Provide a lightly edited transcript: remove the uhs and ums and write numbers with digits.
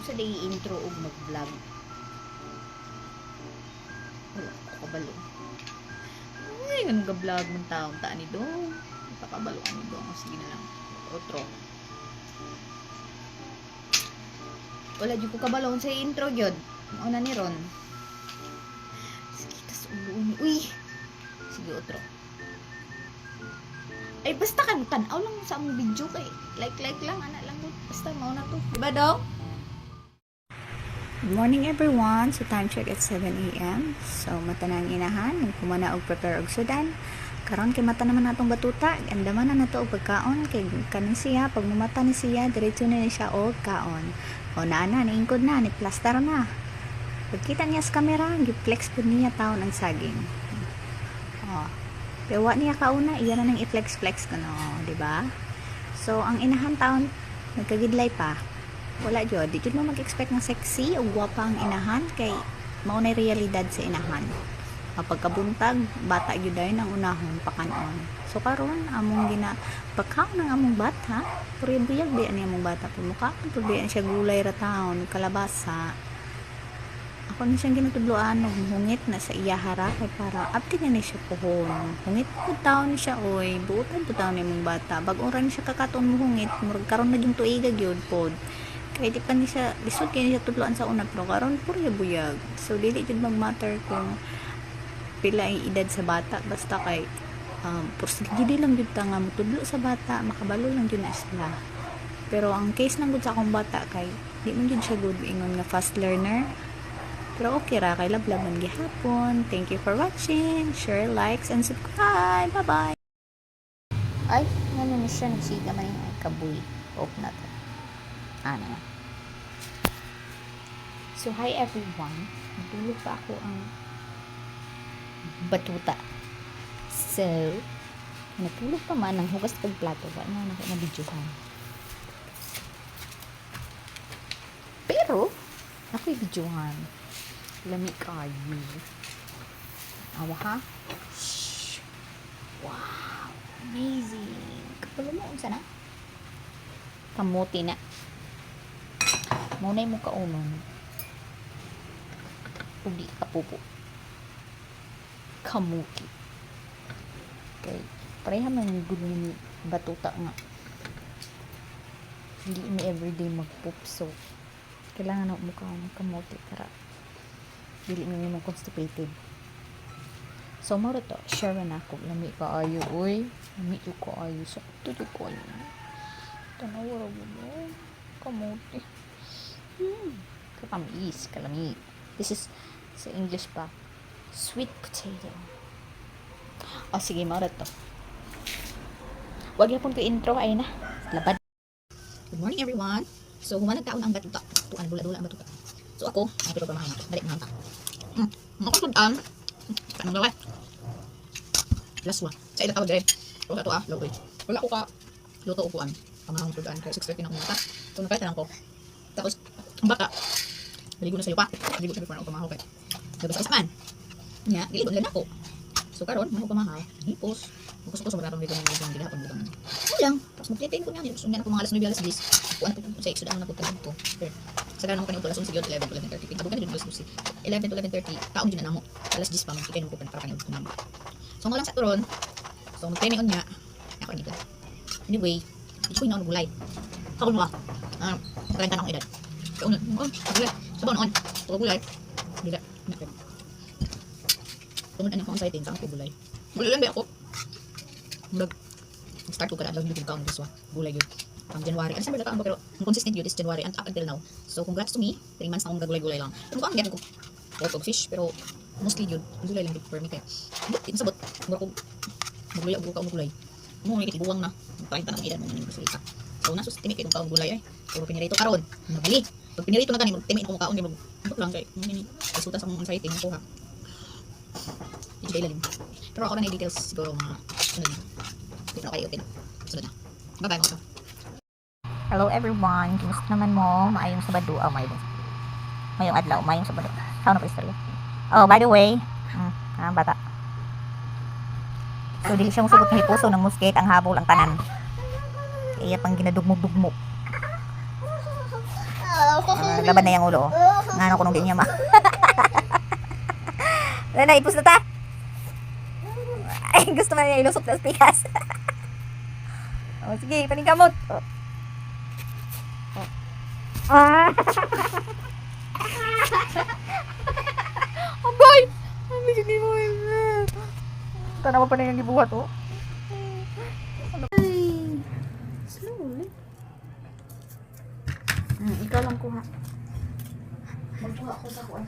sa day intro og mag-vlog. Wala ko kabalo. Ay, ganun ka-vlog ng taong taan ni Dong. Nakabalo ani Dong. Sige na lang. Outro. Wala jud ko kabalon sa intro jud. Una ni Ron. Sige, tas ulo ni. Uy. Sige, outro. Ay, basta kan tanaw lang sa among video kay like lang ana lang ko. Basta mao na to. Diba daw? Good morning everyone. So time check at 7 a.m. So mata na ang inahan, nagkumana og prepare og sudan. Karon kay mata naman natong batuta, andaman na nato og pagkaon kay kanin siya pag mamata ni siya diretso na ni siya og kaon. O naana niingkod na, ni plaster na. Pagkita niya sa camera, gi-flex pud niya taon ang saging. Oh. Pero wa niya kauna, iya na nang i-flex ko no, di ba? So ang inahan taon nagkagidlay pa. Wala jud, di jud mo mag-expect ng sexy o gwapa ang inahan kay mao na realidad sa inahan. Pagkabuntag, bata jud ay nang unahon pakanon. So karon among pagkaon ng among bata, puri buyag di ani among bata pumukha, puri siya gulay ra taon, kalabasa. Ako ni siyang ginutudloan og hungit na sa iya hara kay para abti na ni siya pohon. Hungit pud taon siya oy, buutan pud taon ni among bata. Bag-o ra ni siya kakaton mo hungit, murag karon na yung tuiga gyud pod. Kaya di pa ni siya, lisod kaya ni siya tudloan sa una, pero karon puro buyag. So, dili jud mag-matter kung pila ang edad sa bata, basta kay, porsigidi lang jud ta nga mutudlo sa bata, makabalo lang jud na sila. Pero ang case ng gud sa akong bata, kay, di man jud siya good ingon nga fast learner. Pero okay ra, kay lablab man gihapon. Thank you for watching. Share, likes, and subscribe. Bye-bye! Ay, ano ni siya nagsiga man yung kabuy. Off na to. Ano. So, hi everyone. Natulog pa ako ang batuta. So, natulog pa man ang hugas kong plato. Wala na ako na videohan. Pero, ako'y videohan. Lami kayo. Awa ha? Shhh. Wow. Amazing. Kapalo mo, unsa na? Kamuti na. Muna yung kaunon. Uli kapupo. Kamuti. Okay. Pareha man yung good ni batuta nga. Hindi ni everyday magpoop. So, kailangan na mukha ng kamuti para dili mo constipated. So, maro to. Share na ako. Lami ka ayo. Uy. Lami ko ayo. Sakto ko ayo. Tanawara mo. Kamuti. Katamis. Kalami. This is sa English pa. Sweet potato. O, sige. Maro to. Wag yapon ko intro. Ay na. Labad. Good morning everyone. So, humanag taon ang batuta. Tuan, dula-dula ang batuta. So, ako, ang pero pamahay na. Balik na hanta. Makasudan. Anong gawa? Laswa. Sa ilang tawag din. Kung ito lutoy. Wala ko ka luto upuan. Pamahang sudan. Kaya 6:30 na akong mata. So, napalitan ako. Tapos, ang baka, maligo na sa lupa. Maligo sa lupa na ako pamahaw kay. Labas sa ispan. Nga, giligon lang ako. So, karon, mga pamahaw. Hipos. Gusto maratong dito ng mga gilapon dito. Ano lang. Tapos magplitin ko niya. Gusto niya na po mga alas 9, alas 10. Kuha na po sa iksudan na po tayo ito. Sa ganang ko kanina alas 11, 11 to 11:30. Pinabog ka na dito alas 12. 11 to 11:30. Taong dyan na mo. Alas 10 pa. Magkikain mo po para kanina ito naman. So, nga lang sa turon. So, magtraining on niya. Ako dito. Anyway, hindi ko yung gulay. Ako mo ka. Karangkan akong edad. Kaunan. Gulay. Sabaw noon. Pagka gulay. Gulay. Tungod ako ang sighting. Saan ko gulay. Gulay lang ba ako? Start ko kada lang yung kaon this one. Gulay yun. January. Ano siyempre nakaang ba pero consistent yun is January and up until now. So congrats to me. 3 months na akong gagulay-gulay lang. Pero mukha ang ganyan ko. Pork of fish pero mostly yun. Gulay lang for me kaya. Ito sabot. Mura ko magulay o kaon gulay. Mo ni kitibuwang na. Parinta ng edad mo ng salita. So nasus timik itong kaon gulay ay. Puro pinirito karon. Nagali. Pag pinirito na gani mo timik itong kaon di mo. Ito lang kay. Muni resulta sa mong anxiety mo kuha. Ito lang. Pero ako na details siguro mga sunod na. Ito kayo okay na. Sunod na. Bye-bye mga. Hello everyone, kumusta naman mo? Maayong Sabado. Oh, mayong adlaw, maayong Sabado. Saan na po istorya? Oh, by the way, bata. So, dili siyang sugot ng hipuso ng musket, ang habol, ang tanan. Kaya pang ginadugmog-dugmog. Laban na yung ulo. Ngano ko nung din niya ma. Na, ipus na ta. Ay, gusto man niya ilusot na pikas. Oh, sige, paningkamot. Ah. Agay! Ang sige mo. Tanawa pa na yung gibuhat, oh. Slowly. Ikaw lang kuha. Magkuha ako sa kuha.